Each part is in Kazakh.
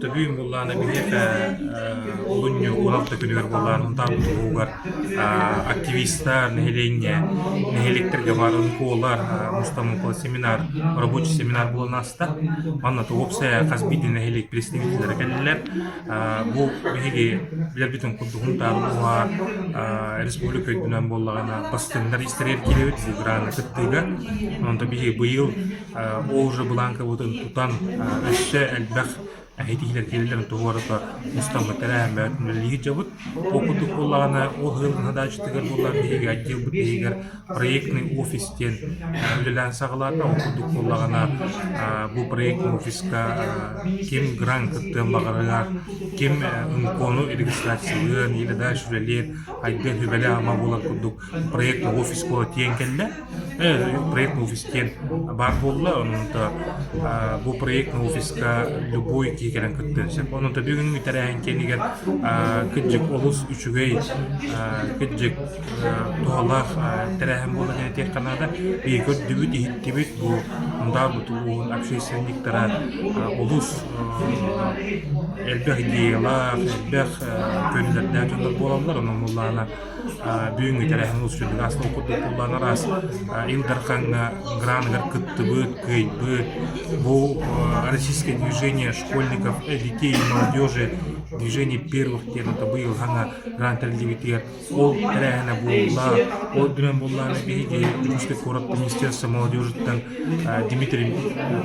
Tabii mullana bilefe olunca unakta günür bollan tar bugar активисттар нехеленге нехелектерге барын колар мустамукла семинар рабочий семинар булан аста манна тоопсая казбиди нехелек представителлер келлер бу беги билер битен кудугун тарлуга республика дүнөн боллагана бастындар истерер келебит бу грана кыттыга онда биги быйыл уже бланка бутын тутан өссө элбах Ахитихилер келелерин тугуарыта мустамы тәрәһәм бәтүнлеги жабыт окудук боллагана ол хылын дачтыгар боллар биге отдел битегер проектный офистен үлелән сагларда окудук боллагана бу проектный офиска кем грант кыттым багарыгар кем кону регистрацияларын или дальше үлелер айден хүбәле ама болар кудук проектный офис кола тиен келде проектный офистен бар болла онда бу проектный офиска любой кигерен кыттырсып онун да бүгүн үтәрәһен кенигер кыджык олус үчүгөй кыджык тоолах тәрәһен болду гene тек канада бейкөр дүбүт иттибит бу мында бутулуун общественниктара олус элбех идеялар элбех көнүлөрдөн жондар болалар онун муллана бүгүн үтәрәһен олус үчүн аслы окуду кулланар ас илдарханга грангар кыттыбыт кыйбыт бу российское движение школьников, детей и молодежи, движение первых тем, это был хана грант религиотер, ол тәрәһенә булла, ол дүнен булланы беги Русский город министерства молодежи Дмитрий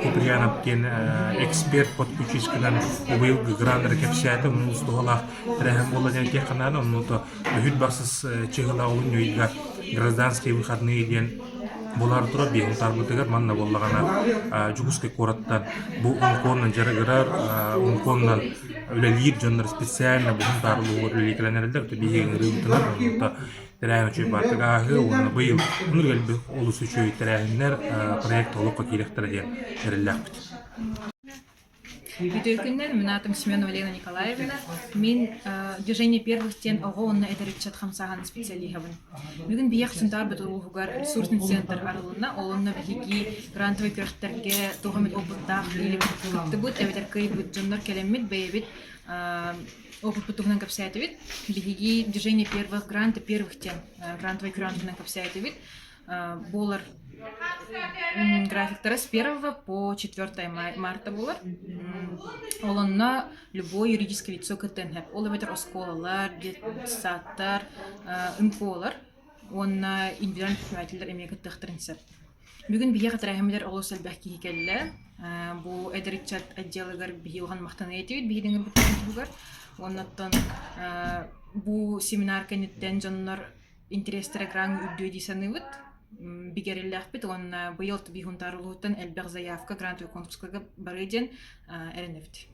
Куприянов кен эксперт подключисканан убыл грант рекапсиаты мустугалах тәрәһен булла дигән тех кананы, ну то хүт басыс чыгыла улын юйга гражданские выходные ден Булар тура бейін тарбытыгар манна боллагана Жугусский кораттан бу унконнан жарыгырар унконнан үлелир жондар специально бухун тарлуу үлеликленерлер то бейін рыбытынан онда тәрәһен үчөй бартыгаагы онна быйыл унургелби олус үчөй тәрәһиннер проект олукка килектер ден эрилләкбит. Видеокүннен мен атым Семенова Лена Николаевна. Мен движение первых стен оғуынна эдерекчат хамсахан специалихабын. Бүгін бияқ сүнтар бұд ұруғығар ресурсный центр арылына, олынна бігеги грантовый көрштерге тоғымет опыттақ или күтті бұд, әветер кай бұд жондар келемет бәйбет опыт бұтығынан капсайты бит. Бігеги движение первых гранты первых стен грантовый грантынан капсайты бит. Болар графиктары с 1 по 4 марта булар. Олонна любое юридическое лицо кытенхеп. Ол эбетер осколалар, детсаттар, МКОлар. Онна индивидуальный предпринимательдер эмеге тыхтырынсып. Бүгүн бие катырахымдер олос элбәхки келле. Бу эдерикчат отделыгар бийылган мактаны этибит бийдиңер бутугар. Оннаттан бу семинар кенеттен жоннор интерестере гран үддү дисаныбыт. Бигерелләхбит, он быйыл бихун тарылуыттан элбәг заявка грантовый конкурска барыден эренефти.